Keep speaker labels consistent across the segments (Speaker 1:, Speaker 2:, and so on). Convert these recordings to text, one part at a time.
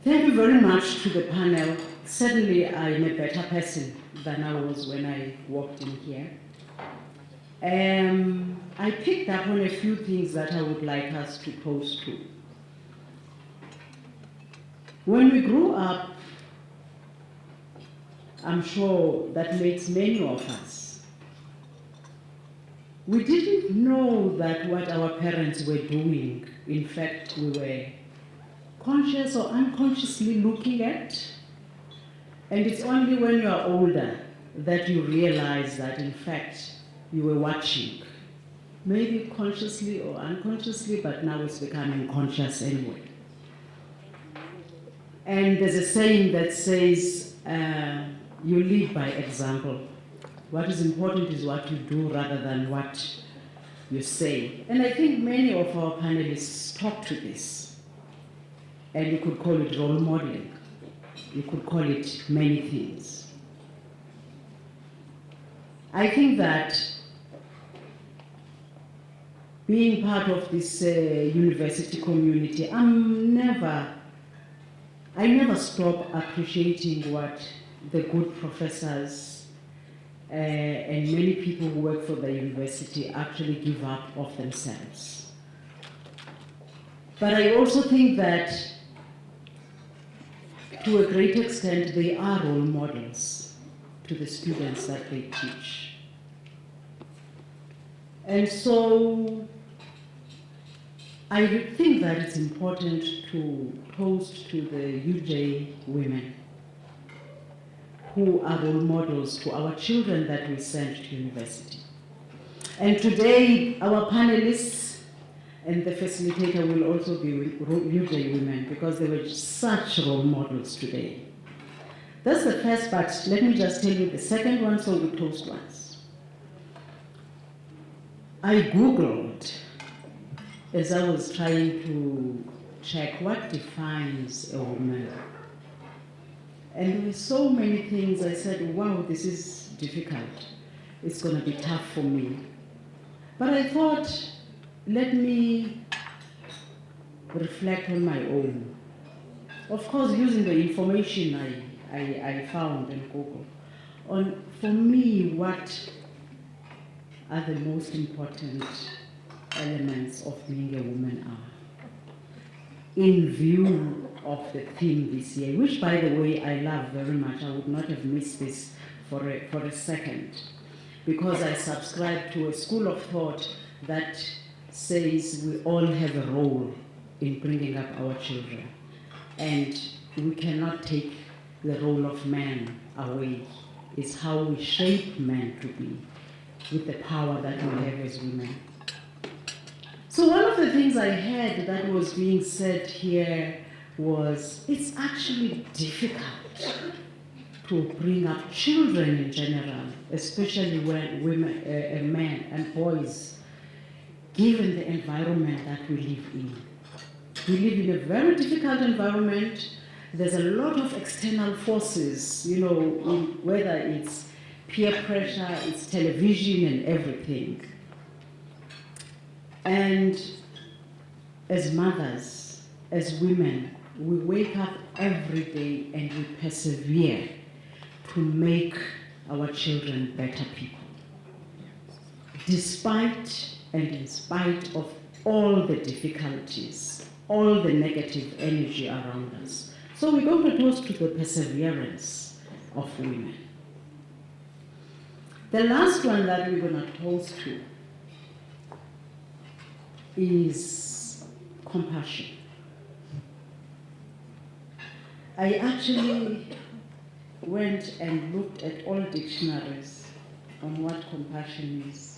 Speaker 1: Thank you very much to the panel. Certainly I'm a better person than I was when I walked in here. I picked up on a few things that I would like us to pose to. When we grew up, I'm sure that makes many of us, we didn't know that what our parents were doing, in fact, we were conscious or unconsciously looking at. And it's only when you are older that you realize that, in fact, you were watching. Maybe consciously or unconsciously, but now it's becoming conscious anyway. And there's a saying that says, you lead by example. What is important is what you do rather than what you say. And I think many of our panelists talk to this. And you could call it role modeling. You could call it many things. I think that being part of this university community, I never stop appreciating what the good professors and many people who work for the university actually give up of themselves. But I also think that to a great extent they are role models to the students that they teach. And so I think that it's important to toast to the UJ women who are role models to our children that we send to university. And today, our panelists and the facilitator will also be UJ women because they were such role models today. That's the first, but let me just tell you the second one, so we toast once. I Googled as I was trying to check what defines a woman. And there were so many things. I said, wow, this is difficult. It's going to be tough for me. But I thought, let me reflect on my own. Of course, using the information I found in Google. For me, what are the most important elements of being a woman are, in view of the theme this year, which, by the way, I love very much. I would not have missed this for a second, because I subscribe to a school of thought that says we all have a role in bringing up our children, and we cannot take the role of man away. It's how we shape men to be, with the power that we have as women. So one of the things I heard that was being said here was, it's actually difficult to bring up children in general, especially when women, men and boys, given the environment that we live in. We live in a very difficult environment. There's a lot of external forces, whether it's peer pressure, it's television and everything. And as mothers, as women, we wake up every day and we persevere to make our children better people, despite and in spite of all the difficulties, all the negative energy around us. So we're going to toast to the perseverance of women. The last one that we're going to toast to is compassion. I actually went and looked at all dictionaries on what compassion is.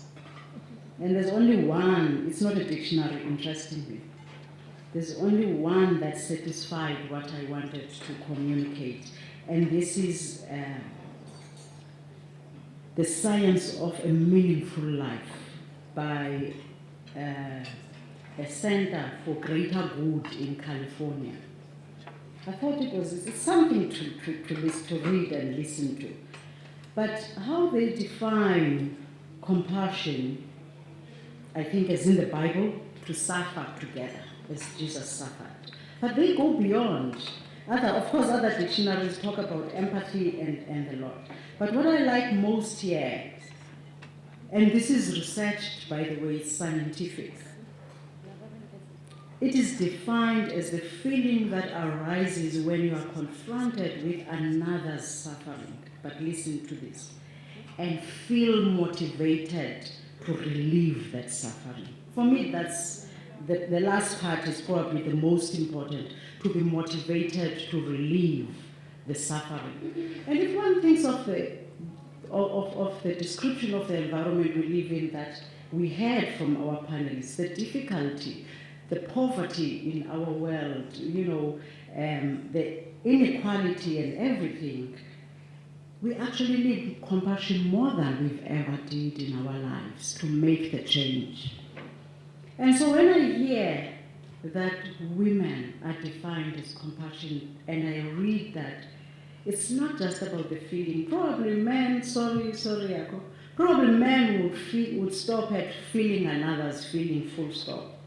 Speaker 1: And there's only one, it's not a dictionary, interestingly. There's only one that satisfied what I wanted to communicate. And this is The Science of a Meaningful Life by a Center for Greater Good in California. I thought it's something to read and listen to. But how they define compassion, I think, as in the Bible, to suffer together, as Jesus suffered. But they go beyond, Of course, other dictionaries talk about empathy and the lot. But what I like most here, and this is researched, by the way, it's scientific, it is defined as the feeling that arises when you are confronted with another's suffering. But listen to this. And feel motivated to relieve that suffering. For me, that's the last part is probably the most important, to be motivated to relieve the suffering. And if one thinks of the description of the environment we live in that we heard from our panelists, the difficulty, the poverty in our world, the inequality and everything, we actually need compassion more than we've ever did in our lives to make the change. And so when I hear that women are defined as compassion, and I read that, it's not just about the feeling. Probably men, probably men would stop at feeling another's feeling, full stop.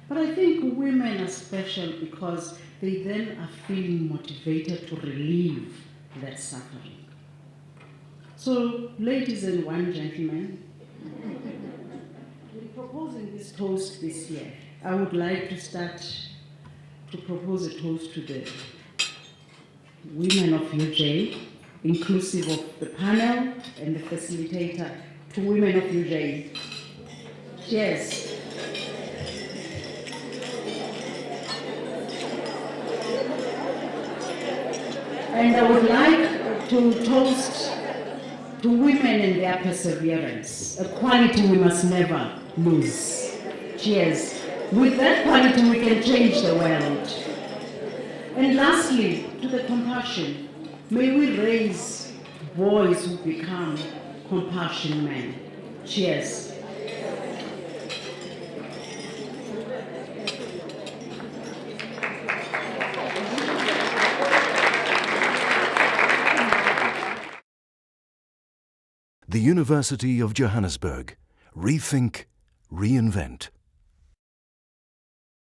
Speaker 1: But I think women are special because they then are feeling motivated to relieve that suffering. So, ladies and one gentlemen, in proposing this toast this year, I would like to start to propose a toast to the women of UJ, inclusive of the panel and the facilitator, to women of UJ. Cheers. And I would like to toast to women and their perseverance, a quality we must never lose. Cheers. With that quality, we can change the world. And lastly, to the compassion, may we raise boys who become compassion men. Cheers.
Speaker 2: The University of Johannesburg. Rethink, reinvent.